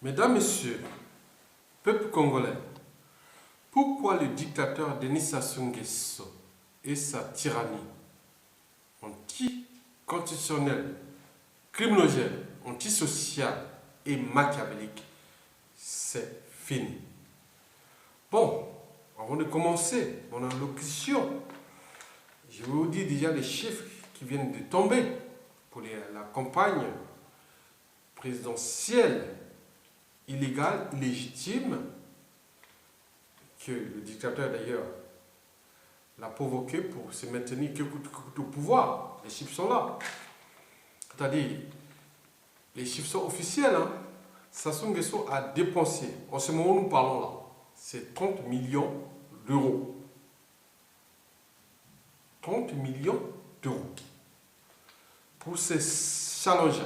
Mesdames, Messieurs, peuple congolais, pourquoi le dictateur Denis Sassou Nguesso et sa tyrannie anticonstitutionnelle, criminogène, antisociale et machiavélique, c'est fini? Bon, avant de commencer mon allocution, je vais vous dire déjà les chiffres qui viennent de tomber pour la campagne présidentielle illégale, illégitime, que le dictateur d'ailleurs l'a provoqué pour se maintenir que coûte au pouvoir. Les chiffres sont là. C'est-à-dire, les chiffres sont officiels. Sassou Nguesso a dépensé, en ce moment où nous parlons là, c'est 30 millions d'euros. 30 millions d'euros pour ces challengers.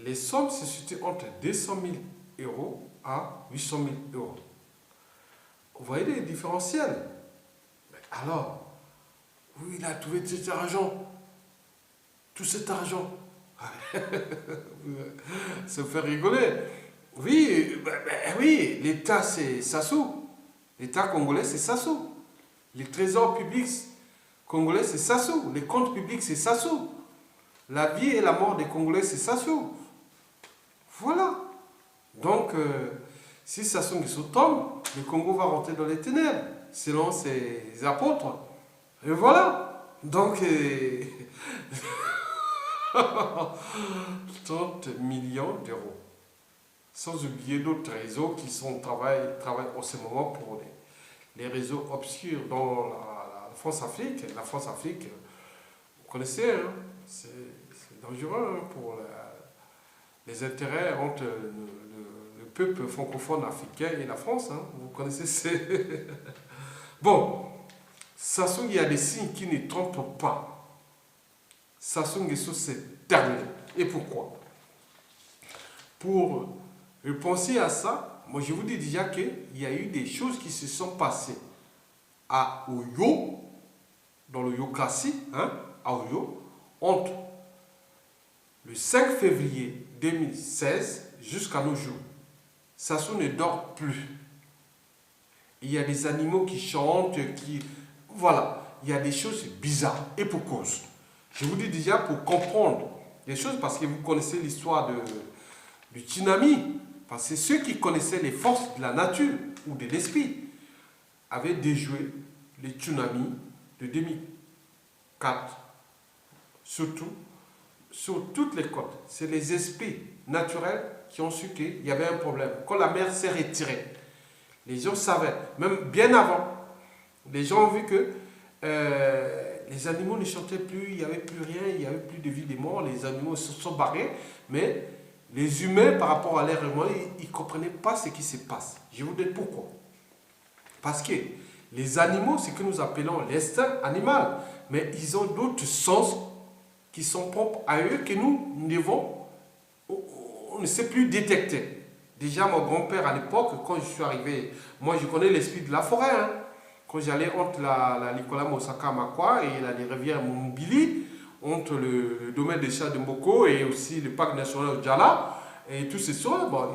Les sommes se situent entre 200 000 euros à 800 000 euros. Vous voyez les différentiels? Alors, oui, il a trouvé tout cet argent. Tout cet argent. Ça fait rigoler. Oui, oui, l'État c'est Sassou. L'État congolais c'est Sassou. Les trésors publics congolais c'est Sassou. Les comptes publics c'est Sassou. La vie et la mort des Congolais c'est Sassou. Voilà. Donc, si Sassou Nguesso tombe, le Congo va rentrer dans les ténèbres, selon ses apôtres. Et voilà. Donc, 30 millions d'euros. Sans oublier d'autres réseaux qui travaillent en ce moment pour les réseaux obscurs dans la France-Afrique. La France-Afrique, vous connaissez, c'est dangereux pour les intérêts entre le peuple francophone africain et la France. Vous connaissez. Bon, Sassou, il y a des signes qui ne trompent pas. Sassou Nguesso, c'est terminé. Et pourquoi? Pour penser à ça, moi je vous dis déjà qu'il y a eu des choses qui se sont passées à Oyo, dans le Yocassi, à Oyo, entre le 5 février 2016 jusqu'à nos jours. Sassou ne dort plus. Il y a des animaux qui chantent, voilà, il y a des choses bizarres. Et pour cause. Je vous dis déjà pour comprendre les choses, parce que vous connaissez l'histoire du tsunami. Parce que ceux qui connaissaient les forces de la nature ou de l'esprit avaient déjoué les tsunamis de 2004, surtout sur toutes les côtes. C'est les esprits naturels qui ont su qu'il y avait un problème. Quand la mer s'est retirée, les gens savaient, même bien avant, les gens ont vu que les animaux ne chantaient plus, il n'y avait plus rien, il n'y avait plus de vie des morts, les animaux se sont barrés, mais les humains, par rapport à l'air humain, ils ne comprenaient pas ce qui se passe. Je vous dis pourquoi. Parce que les animaux, c'est ce que nous appelons l'instinct animal, mais ils ont d'autres sens qui sont propres à eux que nous on ne sait plus détecter. Déjà, mon grand-père, à l'époque, quand je suis arrivé, moi, je connais l'esprit de la forêt. Quand j'allais entre la Nicolas Mosaka Makwa et la rivière Mumbili, entre le domaine des chats de Mboko et aussi le parc national de Djala, et tous ces soins, bon,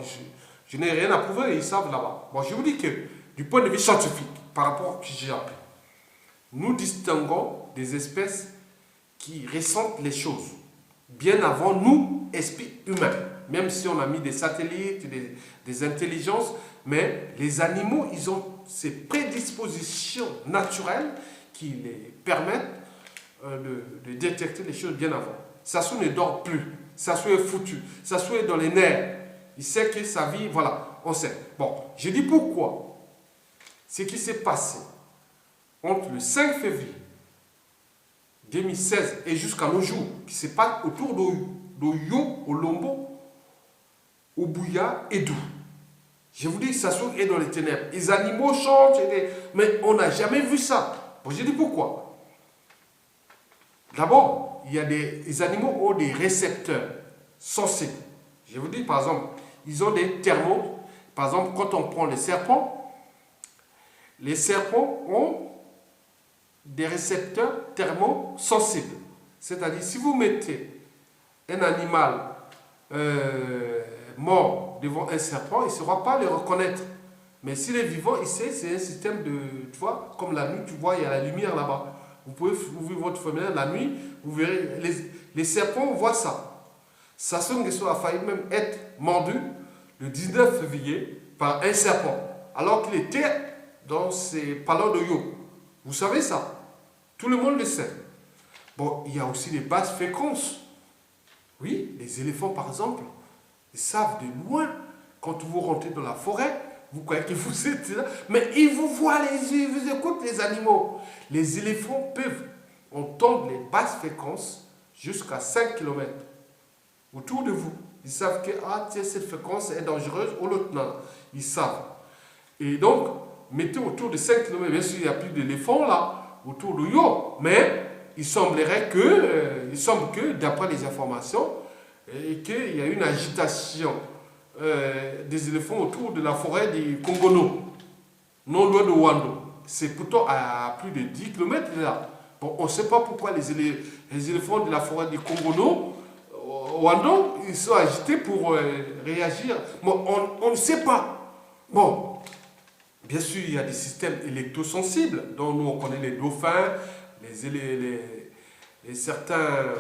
je n'ai rien à prouver, ils savent là-bas. Bon, je vous dis que, du point de vue scientifique, par rapport à ce que j'ai appris, nous distinguons des espèces qui ressentent les choses bien avant nous, esprits humains. Même si on a mis des satellites, des intelligences, mais les animaux, ils ont ces prédispositions naturelles qui les permettent de détecter les choses bien avant. Sassou ne dort plus. Sassou est foutu. Sassou est dans les nerfs. Il sait que sa vie, voilà, on sait. Bon, je dis pourquoi. Ce qui s'est passé entre le 5 février 2016 et jusqu'à nos jours, qui se passe autour d'Oyo, Olombo, Obuya et Dou. Je vous dis que Sassou est dans les ténèbres. Les animaux chantent, mais on n'a jamais vu ça. Bon, je dis pourquoi. D'abord, il y a les animaux ont des récepteurs sensibles. Je vous dis, par exemple, ils ont des thermos. Par exemple, quand on prend les serpents ont des récepteurs thermosensibles. C'est-à-dire, si vous mettez un animal mort devant un serpent, il ne saura pas le reconnaître. Mais s'il est vivant, il sait, c'est un système de, tu vois, comme la nuit, tu vois, il y a la lumière là-bas. Vous pouvez ouvrir votre fenêtre la nuit, vous verrez, les serpents voient ça. Sassou Nguesso a failli même être mordu le 19 février par un serpent, alors qu'il était dans ses palais de Yo. Vous savez ça? Tout le monde le sait. Bon, il y a aussi les basses fréquences. Oui, les éléphants par exemple, ils savent de loin, quand vous rentrez dans la forêt, vous croyez que vous êtes là, mais ils vous voient les yeux, ils vous écoutent les animaux. Les éléphants peuvent entendre les basses fréquences jusqu'à 5 km autour de vous. Ils savent que tiens, cette fréquence est dangereuse ou l'autre non. Ils savent. Et donc, mettez autour de 5 km, bien sûr, il n'y a plus d'éléphants là, autour de Yo, mais il semble que, d'après les informations, qu'il y a une agitation des éléphants autour de la forêt du Congono, non loin de Wando. C'est plutôt à plus de 10 km là. Bon, on ne sait pas pourquoi les éléphants de la forêt du Congono, Wando, ils sont agités pour réagir. Bon, on ne sait pas. Bon, bien sûr, il y a des systèmes électrosensibles, dont nous on connaît les dauphins, certains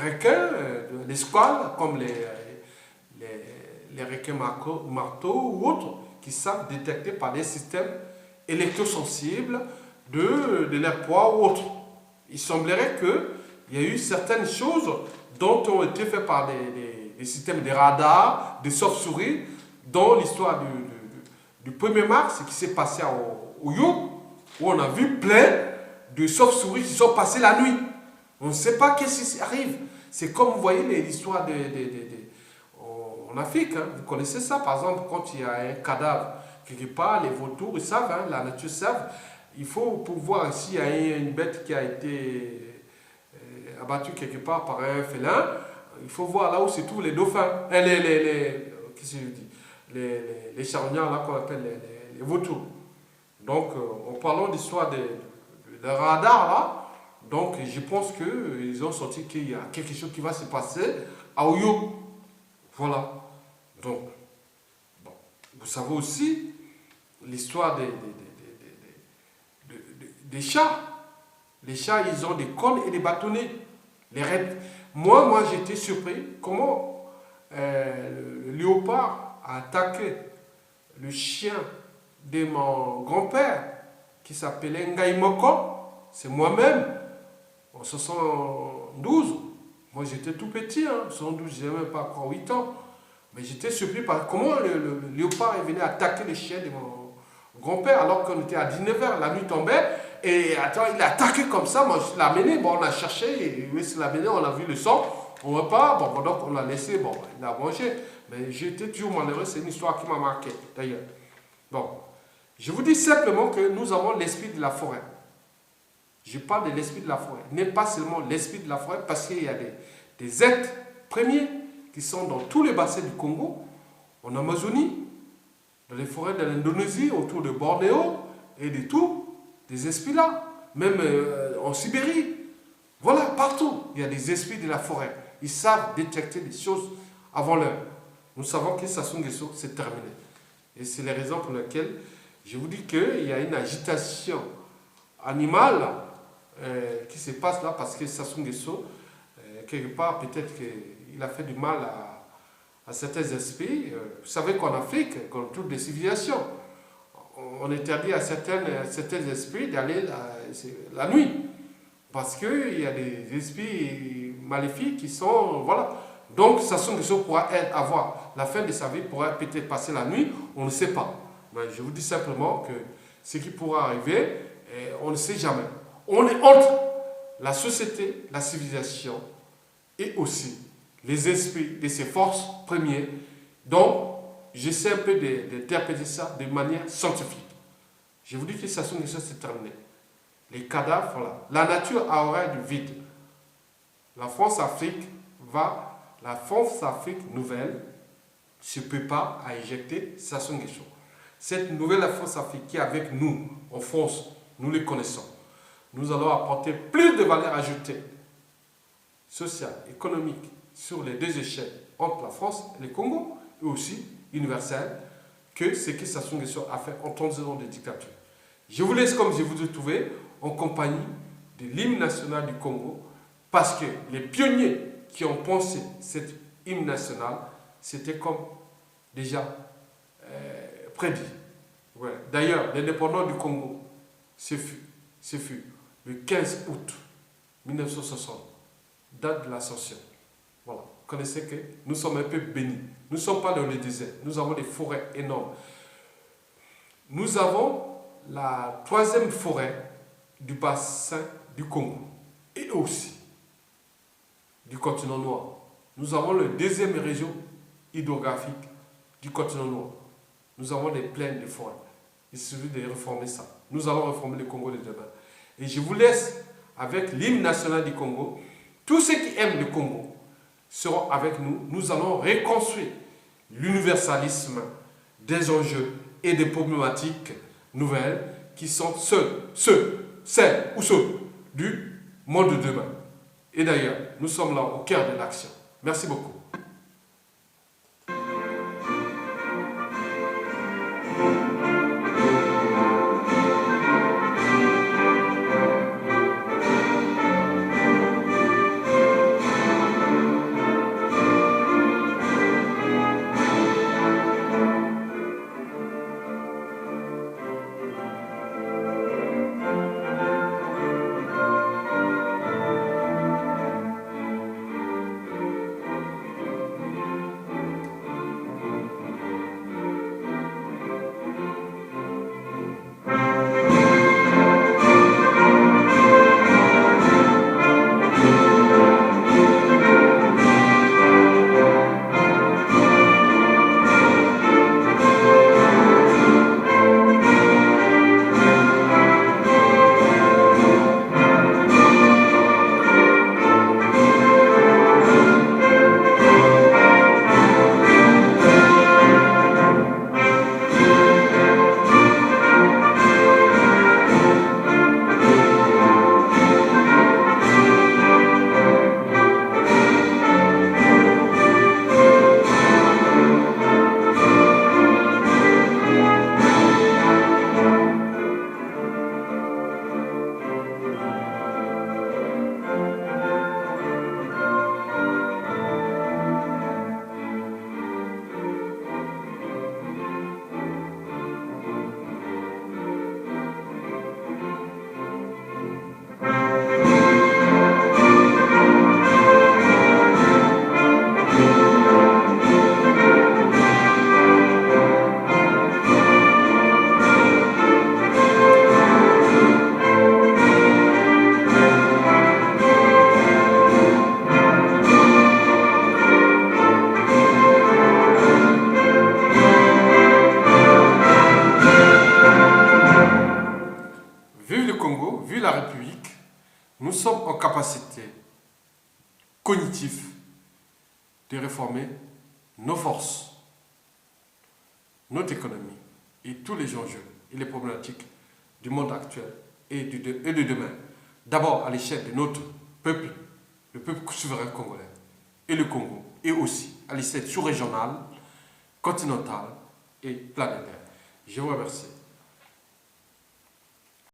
requins, les squales, comme les requins marteaux ou autres, qui savent détecter par des systèmes électrosensibles de leur poids ou autre. Il semblerait qu'il y a eu certaines choses dont ont été faites par des systèmes de radars, des chauves-souris, dans l'histoire du 1er mars, ce qui s'est passé au Yo, où on a vu plein de chauves-souris qui sont passées la nuit. On ne sait pas qu'est-ce qui arrive. C'est comme vous voyez l'histoire en Afrique. Hein. Vous connaissez ça, par exemple, quand il y a un cadavre quelque part, les vautours, ils savent, hein, la nature savent. Il faut pouvoir, s'il y a une bête qui a été abattue quelque part par un félin, il faut voir là où se trouvent les dauphins, qu'est-ce que je dis, les charognards là qu'on appelle les vautours. Donc, en parlant d'histoire de radar là, donc je pense qu'ils ont senti qu'il y a quelque chose qui va se passer à Oyo. Voilà. Donc, bon, vous savez aussi l'histoire des chats. Les chats, ils ont des cornes et des bâtonnets. Les rênes. Moi j'étais surpris comment le léopard a attaqué le chien de mon grand-père qui s'appelait Ngaï Moko. C'est moi-même, en 72. Moi j'étais tout petit, hein, 72, je n'avais même pas encore 8 ans. Mais j'étais surpris par comment le léopard est venu attaquer le chien de mon grand-père alors qu'on était à 19h, la nuit tombait. Et attends, il a attaqué comme ça, moi je l'ai amené, bon on a cherché, et il l'a amené, on a vu le sang, on ne voit pas, bon donc on l'a laissé, bon il a mangé. Mais j'étais toujours malheureux, c'est une histoire qui m'a marqué d'ailleurs. Bon, je vous dis simplement que nous avons l'esprit de la forêt. Je parle de l'esprit de la forêt, n'est pas seulement l'esprit de la forêt, parce qu'il y a des êtres premiers qui sont dans tous les bassins du Congo, en Amazonie, dans les forêts de l'Indonésie, autour de Bornéo et de tout. Des esprits là, même en Sibérie. Voilà, partout, il y a des esprits de la forêt. Ils savent détecter des choses avant l'heure. Nous savons que Sassou Nguesso, c'est terminé. Et c'est les raisons pour lesquelles je vous dis qu'il y a une agitation animale qui se passe là, parce que Sassou Nguesso, quelque part, peut-être qu'il a fait du mal à certains esprits. Vous savez qu'en Afrique, comme toutes les civilisations, on interdit à certains esprits d'aller la nuit. Parce qu'il y a des esprits maléfiques qui sont... Voilà. Donc, Sassou Nguesso pourra avoir la fin de sa vie, pourra peut-être passer la nuit, on ne sait pas. Mais je vous dis simplement que ce qui pourra arriver, on ne sait jamais. On est entre la société, la civilisation et aussi les esprits de ces forces premières. Donc, j'essaie un peu d'interpréter ça de manière scientifique. Je vous dis que Sassou Nguesso, c'est terminé. Les cadavres, voilà. La nature a horreur du vide. La France-Afrique nouvelle ne se peut pas à éjecter Sassou Nguesso. Cette nouvelle France-Afrique qui est avec nous, en France, nous les connaissons. Nous allons apporter plus de valeur ajoutée, sociale, économique, sur les deux échelles, entre la France et le Congo. et aussi universelle que ce que Sassou Nguesso a fait en 30 ans de dictature. Je vous laisse comme je vous ai trouvé en compagnie de l'hymne national du Congo parce que les pionniers qui ont pensé cet hymne national, c'était comme déjà prédit. Ouais. D'ailleurs, l'indépendance du Congo, ce fut le 15 août 1960, date de l'ascension. Voilà. Vous connaissez que nous sommes un peu bénis. Nous ne sommes pas dans le désert. Nous avons des forêts énormes. Nous avons la 3e forêt du bassin du Congo et aussi du continent noir. Nous avons la 2e région hydrographique du continent noir. Nous avons des plaines de forêt. Il suffit de réformer ça. Nous allons réformer le Congo de demain. Et je vous laisse avec l'hymne national du Congo. Tous ceux qui aiment le Congo seront avec nous. Nous allons reconstruire l'universalisme des enjeux et des problématiques nouvelles qui sont celles du monde de demain. Et d'ailleurs, nous sommes là au cœur de l'action. Merci beaucoup. Vu la République, nous sommes en capacité cognitive de réformer nos forces, notre économie et tous les enjeux et les problématiques du monde actuel et de demain. D'abord à l'échelle de notre peuple, le peuple souverain congolais et le Congo, et aussi à l'échelle sous-régionale, continentale et planétaire. Je vous remercie.